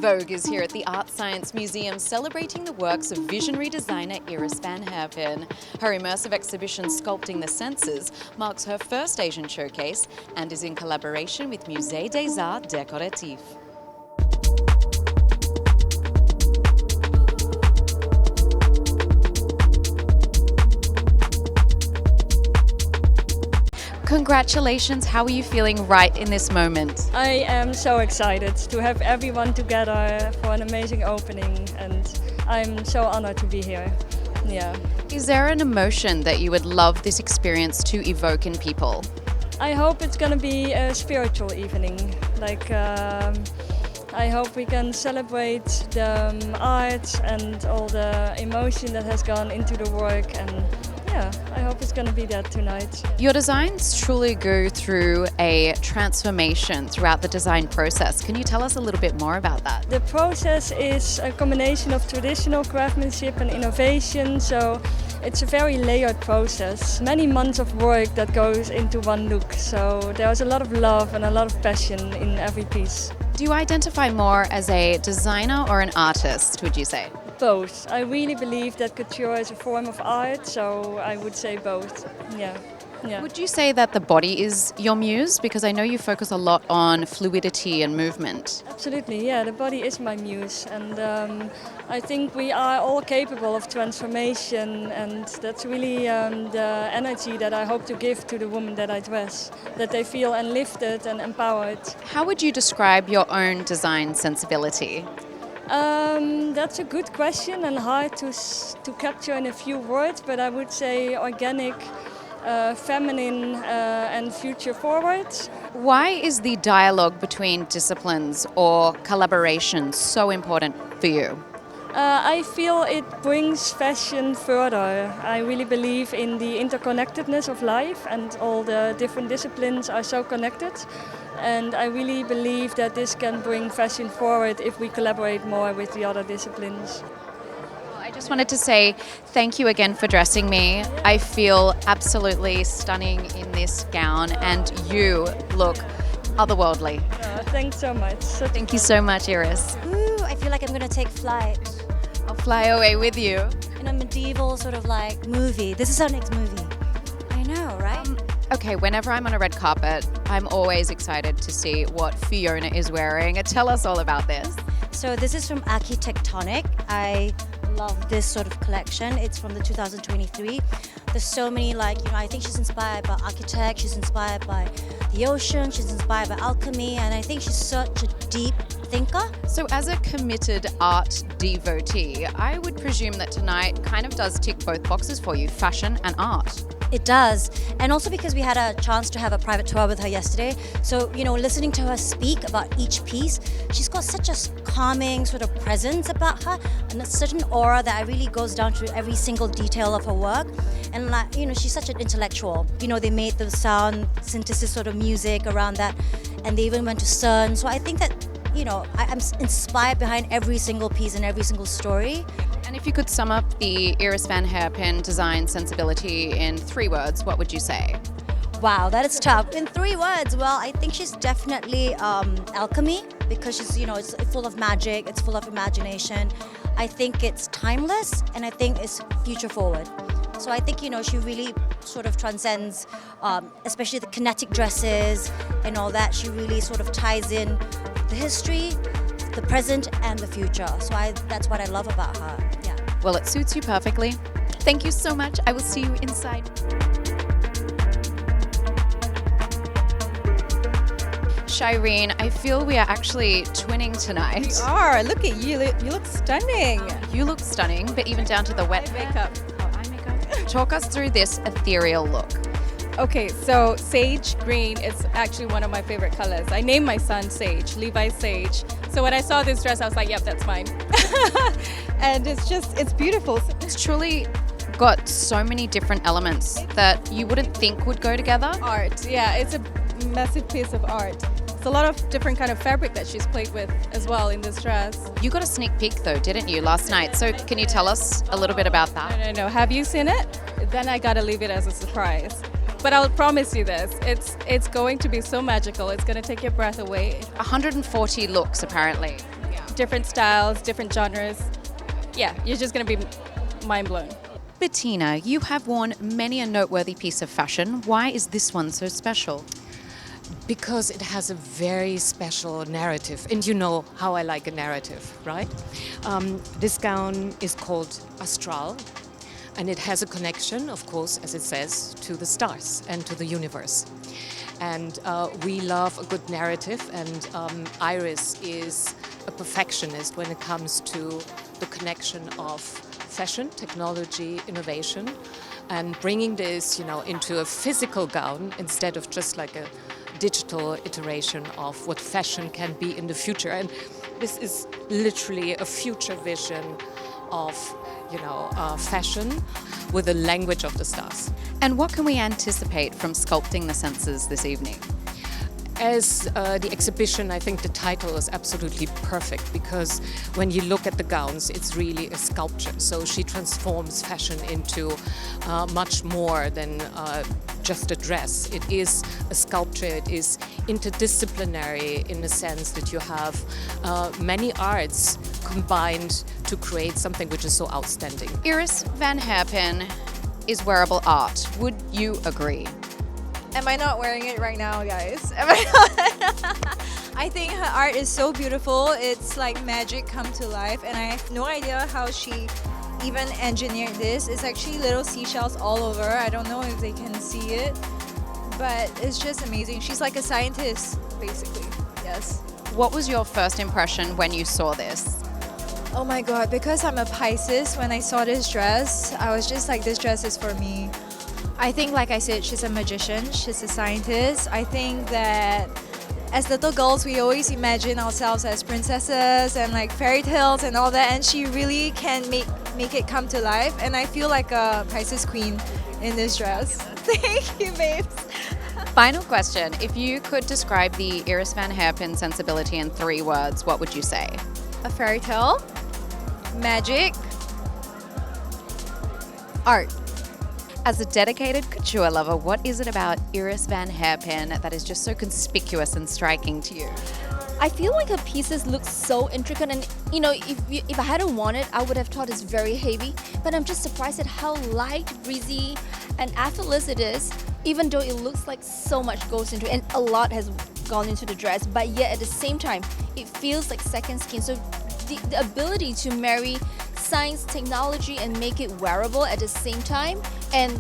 Vogue is here at the ArtScience Museum celebrating the works of visionary designer Iris van Herpen. Her immersive exhibition Sculpting the Senses marks her first Asian showcase and is in collaboration with Musée des Arts Décoratifs. Congratulations, how are you feeling right in this moment? I am so excited to have everyone together for an amazing opening, and I'm so honored to be here. Yeah. Is there an emotion that you would love this experience to evoke in people? I hope it's going to be a spiritual evening. I hope we can celebrate the art and all the emotion that has gone into the work, and yeah, I hope it's going to be that tonight. Your designs truly go through a transformation throughout the design process. Can you tell us a little bit more about that? The process is a combination of traditional craftsmanship and innovation, so it's a very layered process. Many months of work that goes into one look, so there's a lot of love and a lot of passion in every piece. Do you identify more as a designer or an artist, would you say? Both. I really believe that couture is a form of art, so I would say both. Yeah. Would you say that the body is your muse? Because I know you focus a lot on fluidity and movement. Absolutely, yeah, the body is my muse, and I think we are all capable of transformation, and that's really the energy that I hope to give to the women that I dress, that they feel lifted and empowered. How would you describe your own design sensibility? That's a good question and hard to capture in a few words, but I would say organic, feminine and future forward. Why is the dialogue between disciplines or collaboration so important for you? I feel it brings fashion further. I really believe in the interconnectedness of life, and all the different disciplines are so connected. And I really believe that this can bring fashion forward if we collaborate more with the other disciplines. I just wanted to say thank you again for dressing me. I feel absolutely stunning in this gown, and you look otherworldly. Thanks so much. Thank you so much, Iris. Ooh, I feel like I'm going to take flight. I'll fly away with you. In a medieval sort of like movie. This is our next movie. I know, right? Okay, whenever I'm on a red carpet, I'm always excited to see what Fiona is wearing. Tell us all about this. So this is from Architectonic. I love this sort of collection. It's from the 2023. There's so many, I think she's inspired by architects, she's inspired by the ocean, she's inspired by alchemy, and I think she's such a deep thinker. So as a committed art devotee, I would presume that tonight kind of does tick both boxes for you, fashion and art. It does. And also because we had a chance to have a private tour with her yesterday. So, listening to her speak about each piece, she's got such a calming sort of presence about her, and a certain aura that really goes down to every single detail of her work. And she's such an intellectual. They made the sound synthesis sort of music around that, and they even went to CERN. So I think that, I'm inspired behind every single piece and every single story. And if you could sum up the Iris van Herpen design sensibility in 3 words, what would you say? Wow, that is tough. In 3 words, well, I think she's definitely alchemy, because she's, it's full of magic, it's full of imagination. I think it's timeless, and I think it's future forward. So I think, she really sort of transcends, especially the kinetic dresses and all that. She really sort of ties in the history, the present, and the future. So that's what I love about her. Yeah. Well, it suits you perfectly. Thank you so much. I will see you inside. Shireen, I feel we are actually twinning tonight. We are. Look at you. You look stunning. You look stunning, but even down to the wet makeup. Eye makeup. Talk us through this ethereal look. Okay, so sage green is actually one of my favorite colors. I named my son Sage, Levi Sage. So when I saw this dress, I was like, yep, that's mine. And it's beautiful. It's truly got so many different elements that you wouldn't think would go together. Art, yeah, it's a massive piece of art. It's a lot of different kind of fabric that she's played with as well in this dress. You got a sneak peek though, didn't you, last night? So can you tell us a little bit about that? No. Have you seen it? Then I gotta leave it as a surprise. But I'll promise you this, it's going to be so magical. It's going to take your breath away. 140 looks, apparently. different styles, different genres. Yeah, you're just going to be mind blown. Bettina, you have worn many a noteworthy piece of fashion. Why is this one so special? Because it has a very special narrative, and you know how I like a narrative, right? This gown is called Astral, and it has a connection, of course, as it says, to the stars and to the universe. And we love a good narrative, and Iris is a perfectionist when it comes to the connection of fashion, technology, innovation, and bringing this, into a physical gown instead of just like a digital iteration of what fashion can be in the future. And this is literally a future vision of, fashion with the language of the stars. And what can we anticipate from Sculpting the Senses this evening? As the exhibition, I think the title is absolutely perfect, because when you look at the gowns, it's really a sculpture. So she transforms fashion into much more than just a dress. It is a sculpture. It is interdisciplinary in the sense that you have many arts combined to create something which is so outstanding. Iris van Herpen is wearable art. Would you agree? Am I not wearing it right now, guys? Am I not? I think her art is so beautiful. It's like magic come to life, and I have no idea how she even engineered this. It's actually little seashells all over. I don't know if they can see it, but it's just amazing. She's like a scientist, basically. Yes. What was your first impression when you saw this? Oh my god, because I'm a Pisces, when I saw this dress, I was just like, this dress is for me. I think, like I said, she's a magician, she's a scientist. I think that as little girls, we always imagine ourselves as princesses and like fairy tales and all that, and she really can make it come to life. And I feel like a Pisces queen in this dress. Thank you, babes. Final question. If you could describe the Iris van Herpen sensibility in 3 words, what would you say? A fairy tale, magic, art. As a dedicated couture lover, what is it about Iris van Herpen that is just so conspicuous and striking to you? I feel like her pieces look so intricate, and if I hadn't worn it, I would have thought it's very heavy. But I'm just surprised at how light, breezy, and effortless it is, even though it looks like so much goes into it, and a lot has gone into the dress. But yet at the same time, it feels like second skin. So the ability to marry science, technology, and make it wearable at the same time, and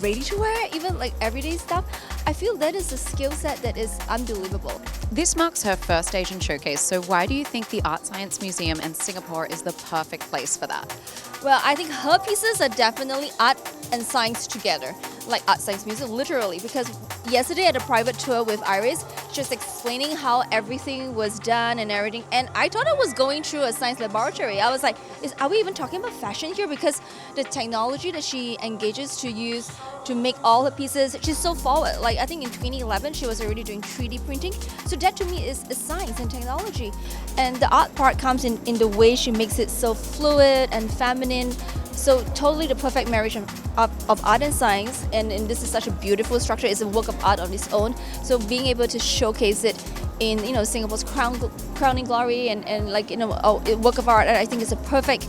ready to wear, even like everyday stuff. I feel that is a skill set that is unbelievable. This marks her first Asian showcase, so why do you think the ArtScience Museum in Singapore is the perfect place for that? Well, I think her pieces are definitely art and science together, like ArtScience Museum, literally, because yesterday at a private tour with Iris, she was explaining how everything was done and everything, and I thought I was going through a science laboratory. I was like, are we even talking about fashion here? Because the technology that she engages to use to make all her pieces, she's so forward. Like, I think in 2011, she was already doing 3D printing. So that to me is science and technology. And the art part comes in the way she makes it so fluid and feminine. So totally the perfect marriage of art and science. And this is such a beautiful structure. It's a work of art on its own. So being able to showcase it in Singapore's crowning glory and a work of art, I think it's a perfect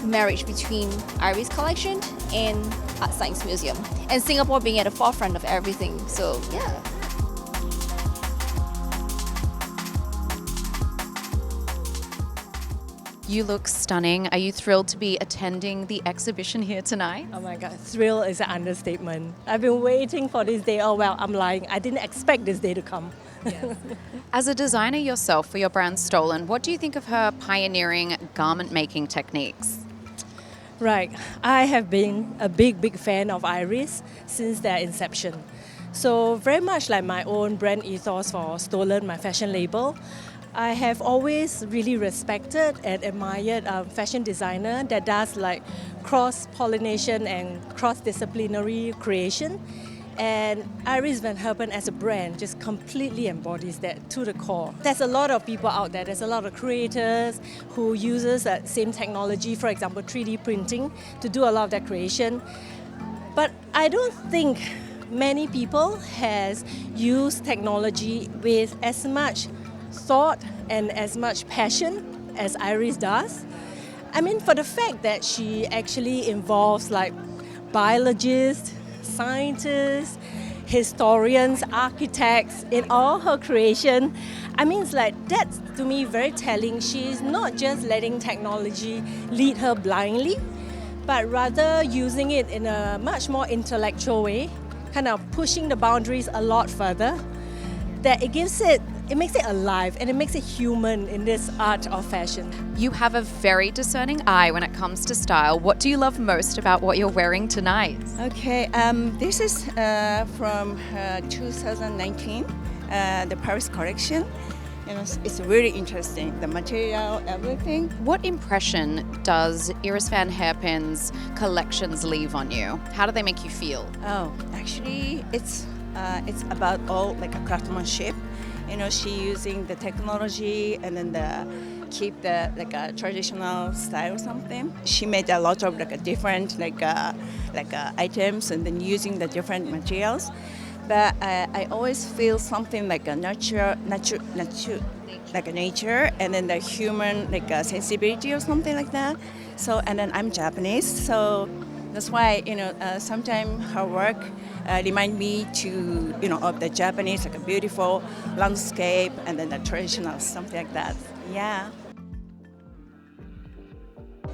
marriage between Iris collection and ArtScience Museum, and Singapore being at the forefront of everything. So yeah. You look stunning. Are you thrilled to be attending the exhibition here tonight? Oh my God, thrill is an understatement. I've been waiting for this day. Oh well, I'm lying. I didn't expect this day to come. Yes. As a designer yourself for your brand Stolen, what do you think of her pioneering garment making techniques? Right. I have been a big fan of Iris since their inception. So very much like my own brand ethos for Stolen, my fashion label, I have always really respected and admired a fashion designer that does like cross-pollination and cross-disciplinary creation. And Iris van Herpen as a brand just completely embodies that to the core. There's a lot of people out there, there's a lot of creators who uses that same technology, for example 3D printing, to do a lot of their creation. But I don't think many people has used technology with as much thought and as much passion as Iris does. I mean, for the fact that she actually involves like biologists, scientists, historians, architects in all her creation. I mean, it's like that's to me very telling. She's not just letting technology lead her blindly, but rather using it in a much more intellectual way, kind of pushing the boundaries a lot further. That it makes it alive and it makes it human in this art of fashion. You have a very discerning eye when it comes to style. What do you love most about what you're wearing tonight? Okay, this is from 2019, the Paris collection. You know, it's really interesting, the material, everything. What impression does Iris van Herpen's collections leave on you? How do they make you feel? Oh, actually, it's about all like a craftsmanship. You know, she using the technology and then keep the like a traditional style or something. She made a lot of like a different items and then using the different materials. But I always feel something like a nature, like a nature, and then the human like a sensibility or something like that. So and then I'm Japanese, so that's why sometimes her work remind me to of the Japanese like a beautiful landscape and then the traditional something like that. Yeah.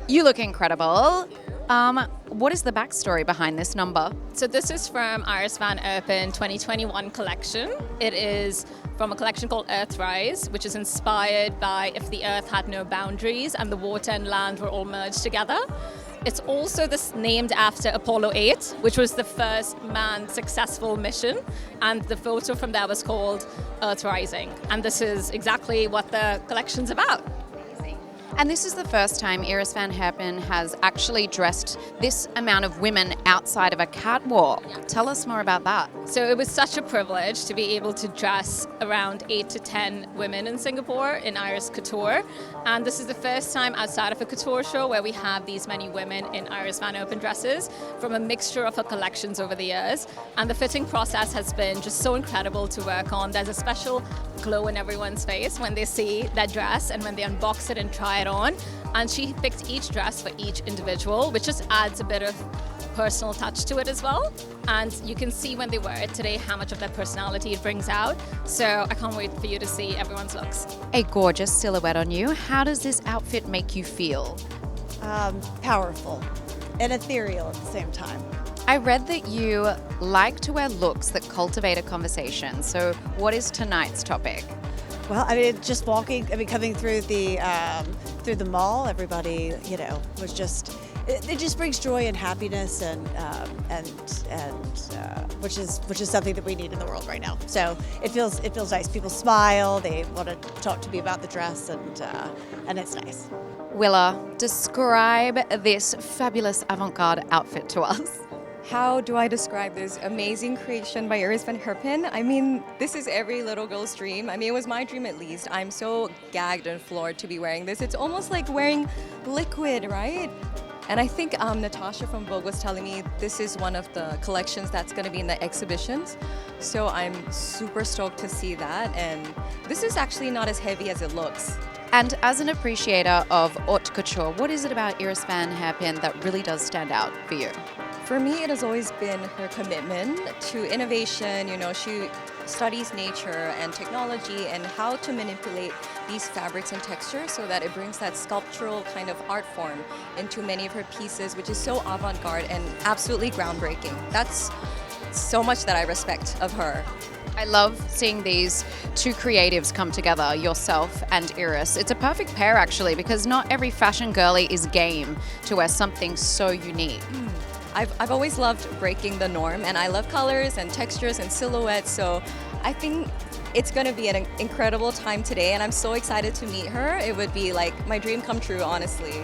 You look incredible. What is the backstory behind this number? So this is from Iris van Herpen 2021 collection. It is from a collection called Earthrise, which is inspired by if the earth had no boundaries and the water and land were all merged together. It's also named after Apollo 8, which was the first manned successful mission, and the photo from there was called Earthrising. And this is exactly what the collection's about. And this is the first time Iris van Herpen has actually dressed this amount of women outside of a catwalk. Tell us more about that. So it was such a privilege to be able to dress around 8 to 10 women in Singapore in Iris Couture. And this is the first time outside of a couture show where we have these many women in Iris van Herpen dresses from a mixture of her collections over the years. And the fitting process has been just so incredible to work on. There's a special glow in everyone's face when they see that dress and when they unbox it and try it on. And she picked each dress for each individual, which just adds a bit of personal touch to it as well. And you can see when they wear it today how much of that personality it brings out. So I can't wait for you to see everyone's looks. A gorgeous silhouette on you. How does this outfit make you feel? Powerful and ethereal at the same time. I read that you like to wear looks that cultivate a conversation. So what is tonight's topic? Well, I mean, just coming through the mall, everybody, was just. It just brings joy and happiness, and which is something that we need in the world right now. So it feels nice. People smile. They want to talk to me about the dress, and it's nice. Willa, describe this fabulous avant-garde outfit to us. How do I describe this amazing creation by Iris van Herpen? I mean, this is every little girl's dream. I mean, it was my dream at least. I'm so gagged and floored to be wearing this. It's almost like wearing liquid, right? And I think Natasha from Vogue was telling me this is one of the collections that's going to be in the exhibitions. So I'm super stoked to see that. And this is actually not as heavy as it looks. And as an appreciator of haute couture, what is it about Iris van Herpen that really does stand out for you? For me, it has always been her commitment to innovation. She studies nature and technology and how to manipulate these fabrics and textures so that it brings that sculptural kind of art form into many of her pieces, which is so avant-garde and absolutely groundbreaking. That's so much that I respect of her. I love seeing these two creatives come together, yourself and Iris. It's a perfect pair actually, because not every fashion girly is game to wear something so unique. I've always loved breaking the norm, and I love colors and textures and silhouettes, so I think it's going to be an incredible time today, and I'm so excited to meet her. It would be like my dream come true, honestly.